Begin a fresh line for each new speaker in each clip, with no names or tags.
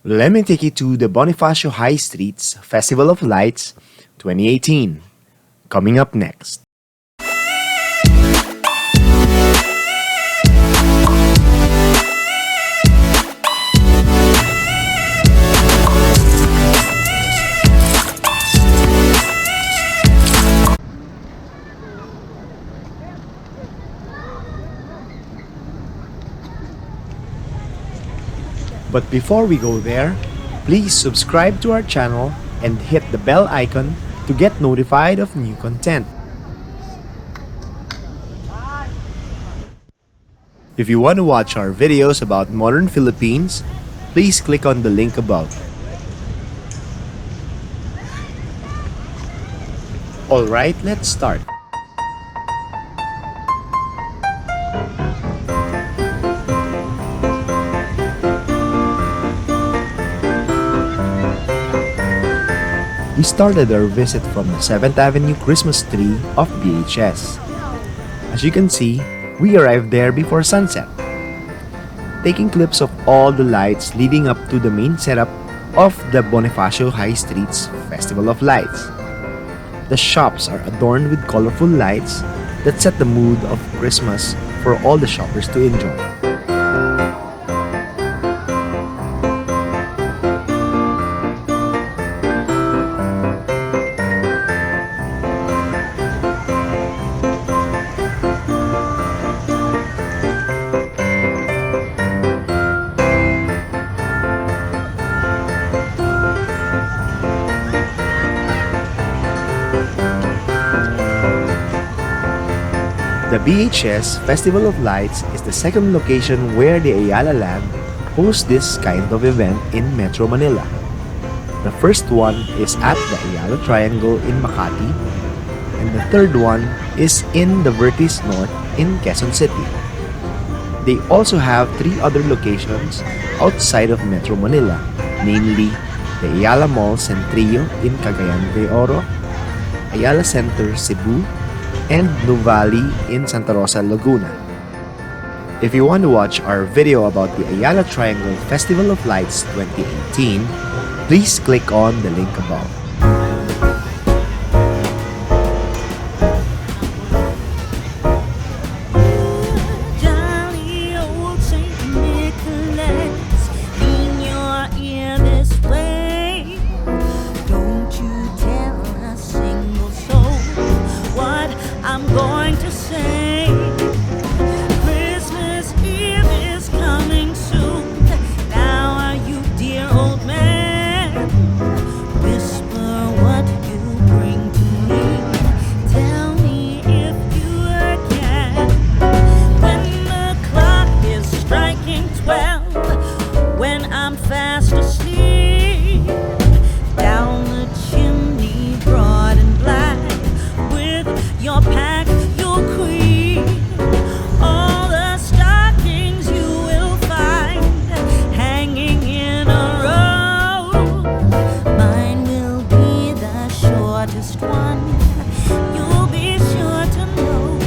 Let me take you to the Bonifacio High Street's Festival of Lights 2018. Coming up next. But before we go there, please subscribe to our channel and hit the bell icon to get notified of new content. If you want to watch our videos about modern Philippines, please click on the link above. Alright, let's start. We started our visit from the 7th Avenue Christmas tree of BHS. As you can see, we arrived there before sunset, taking clips of all the lights leading up to the main setup of the Bonifacio High Street's Festival of Lights. The shops are adorned with colorful lights that set the mood of Christmas for all the shoppers to enjoy. The BHS Festival of Lights is the second location where the Ayala Land hosts this kind of event in Metro Manila. The first one is at the Ayala Triangle in Makati, and the third one is in the Vertis North in Quezon City. They also have 3 other locations outside of Metro Manila, namely the Ayala Malls Centrio in Cagayan De Oro, Ayala Center, Cebu, and Nuvali in Sta Rosa Laguna. If you want to watch our video about the Ayala Triangle Festival of Lights 2018, please click on the link above.
I'm going to say Christmas Eve is coming soon. Now are you, dear old man? Whisper what you bring to me. Tell me if you can. When the clock is striking 12, when I'm fast asleep, down the chimney broad and black, with your pack, your queen, all the stockings you will find hanging in a row. Mine will be the shortest one, you'll be sure to know.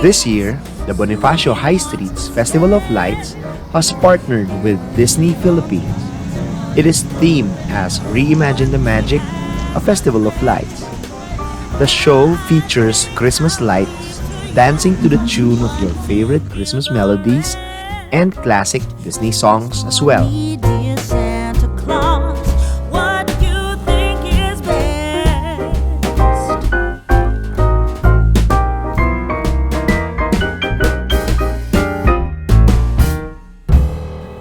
This year, the Bonifacio High Street's Festival of Lights has partnered with Disney Philippines. It is themed as Reimagine the Magic, a festival of lights. The show features Christmas lights dancing to the tune of your favorite Christmas melodies and classic Disney songs as well.
Dear Santa Claus, what you think is best?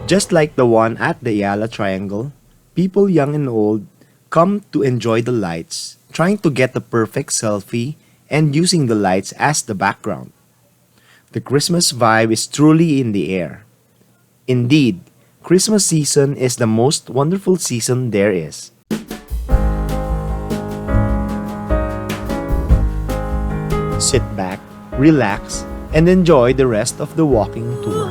Just like the one at the Ayala Triangle, people young and old come to enjoy the lights, trying to get the perfect selfie and using the lights as the background. The Christmas vibe is truly in the air, Indeed, Christmas season is the most wonderful season there is. Sit back, relax, and enjoy the rest of the walking tour.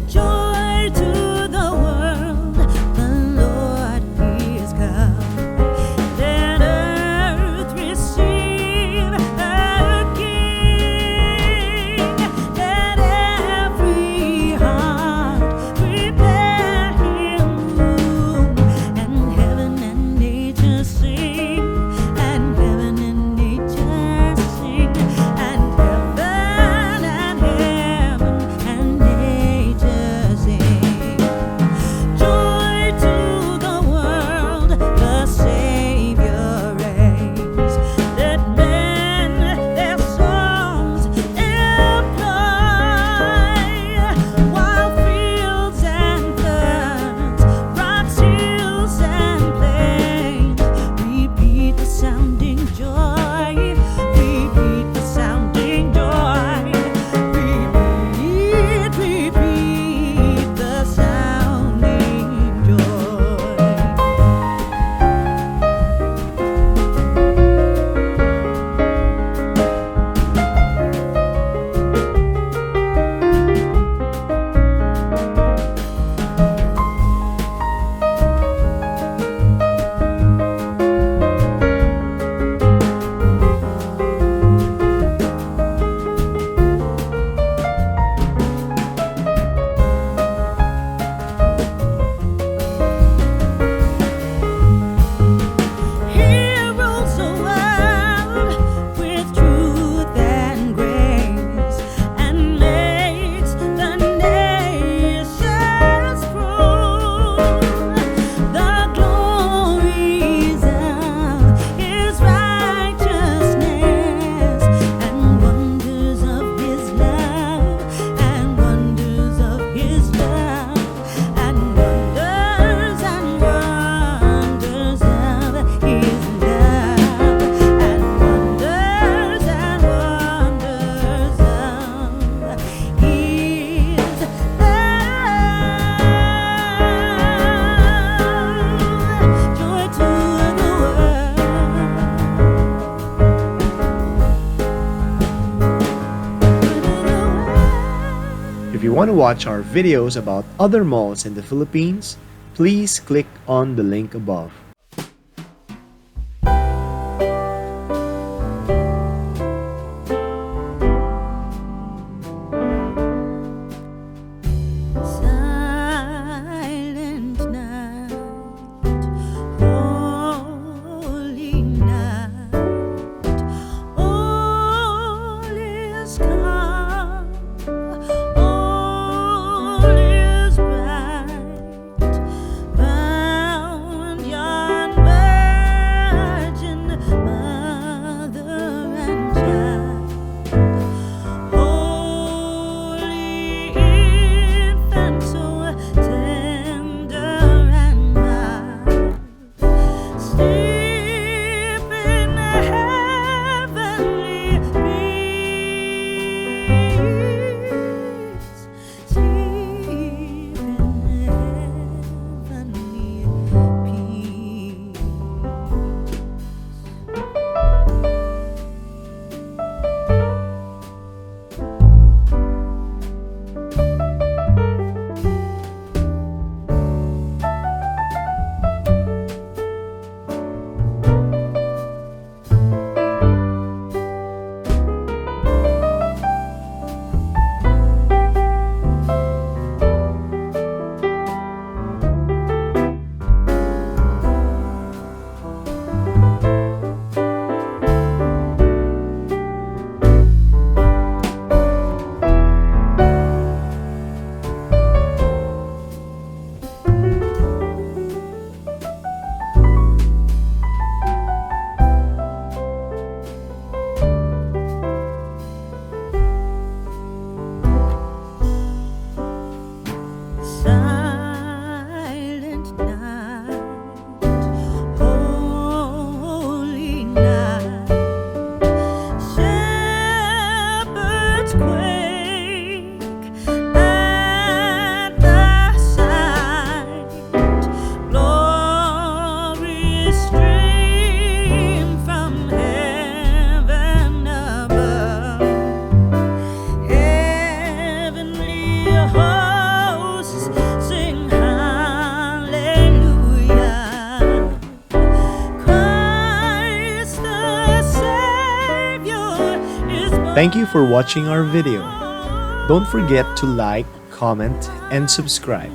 Joy to the world, the Lord is come. Let earth receive her King. Let every heart prepare Him room, and heaven and nature sing, and heaven and nature sing, and heaven and nature sing. Joy to the world, the Savior reigns. Let men their songs employ, while fields and floods, rocks, hills and plains, repeat the sounding joy, repeat the sounding joy, repeat the sounding joy. He rules the world with truth and grace, and makes the nations prove the glories of His righteousness, and wonders of His love, and wonders of His love, and wonders of His love, and wonders of His love, joy to the world.
If you want to watch our videos about other malls in the Philippines, please click on the link above.
Silent night, holy night, all is calm, all is bright. Round your
Thank you for watching our video. Don't forget to like, comment, and subscribe.